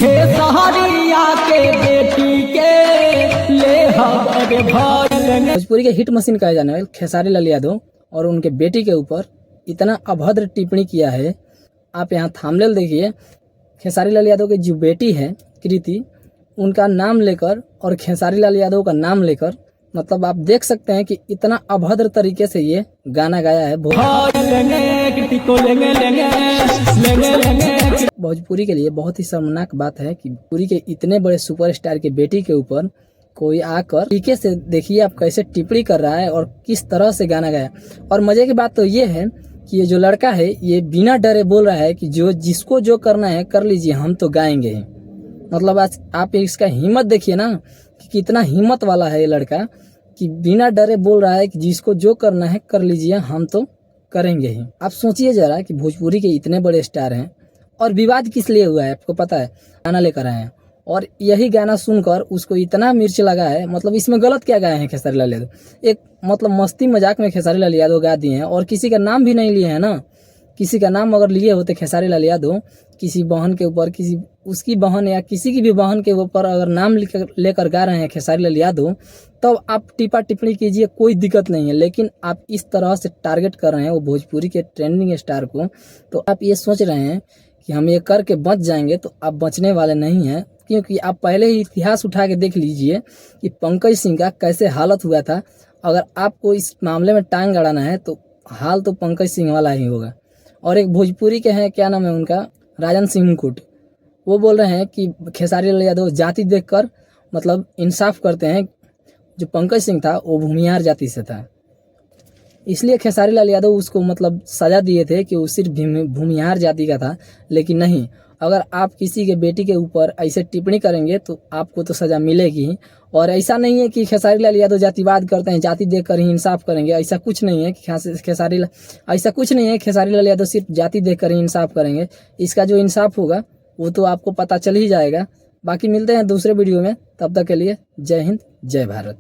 खेसारिया के बेटी के ले हमारे भाई। भोजपुरी के हिट मशीन कहे जाने वाले खेसारी लाल यादव और उनके बेटी के ऊपर इतना अभद्र टिप्पणी किया है। आप यहाँ थंबनेल देखिए। खेसारी लाल यादव की जो बेटी है कृति, उनका नाम लेकर और खेसारी लाल यादव का नाम लेकर मतलब आप देख सकते हैं कि इतना अभद्र तरीके से ये गाना गाया है। भोजपुरी के लिए बहुत ही शर्मनाक बात है कि भोजपुरी के इतने बड़े सुपरस्टार के बेटी के ऊपर कोई आकर तरीके से देखिए आप कैसे टिप्पणी कर रहा है और किस तरह से गाना गाया। और मजे की बात तो ये है कि ये जो लड़का है ये बिना डरे बोल रहा है कि जो जिसको जो करना है कर लीजिए, हम तो गाएंगे ही। मतलब आज आप इसका हिम्मत देखिए ना कि कितना हिम्मत वाला है ये लड़का कि बिना डरे बोल रहा है कि जिसको जो करना है कर लीजिए, हम तो करेंगे ही। आप सोचिए जरा कि भोजपुरी के इतने बड़े स्टार हैं और विवाद किस लिए हुआ है आपको पता है? गाना लेकर आए हैं और यही गाना सुनकर उसको इतना मिर्च लगा है। मतलब इसमें गलत क्या गाए हैं खेसारी लाल यादव? एक मतलब मस्ती मजाक में खेसारी लाल यादव गा दिए हैं और किसी का नाम भी नहीं लिए हैं ना। किसी का नाम अगर लिए होते खेसारी लाल यादव, किसी बहन के ऊपर, किसी उसकी बहन या किसी की भी बहन के ऊपर अगर नाम लेकर गा रहे हैं खेसारी लाल यादव, तब आप टिप्पा टिप्पणी कीजिए, कोई दिक्कत नहीं है। लेकिन आप इस तरह से टारगेट कर रहे हैं वो भोजपुरी के ट्रेंडिंग स्टार को, तो आप ये सोच रहे हैं कि हम ये करके बच जाएंगे, तो आप बचने वाले नहीं हैं। क्योंकि आप पहले ही इतिहास उठा के देख लीजिए कि पंकज सिंह का कैसे हालत हुआ था। अगर आपको इस मामले में टांग अड़ाना है तो हाल तो पंकज सिंह वाला ही होगा। और एक भोजपुरी के हैं, क्या नाम है उनका, राजन सिंह मुकुट, वो बोल रहे हैं कि खेसारी लाल यादव जाति देखकर मतलब इंसाफ करते हैं। जो पंकज सिंह था वो भूमिहार जाति से था, इसलिए खेसारी लाल यादव उसको मतलब सजा दिए थे कि वो सिर्फ भूमिहार जाति का था। लेकिन नहीं, अगर आप किसी के बेटी के ऊपर ऐसे टिप्पणी करेंगे तो आपको तो सजा मिलेगी। और ऐसा नहीं है कि खेसारी लाल यादव जातिवाद करते हैं, जाति देखकर ही इंसाफ करेंगे, ऐसा कुछ नहीं है। खेसारी लाल यादव सिर्फ जाति देखकर ही इंसाफ करेंगे। इसका जो इंसाफ होगा वो तो आपको पता चल ही जाएगा। बाकी मिलते हैं दूसरे वीडियो में, तब तक के लिए जय हिंद जय भारत।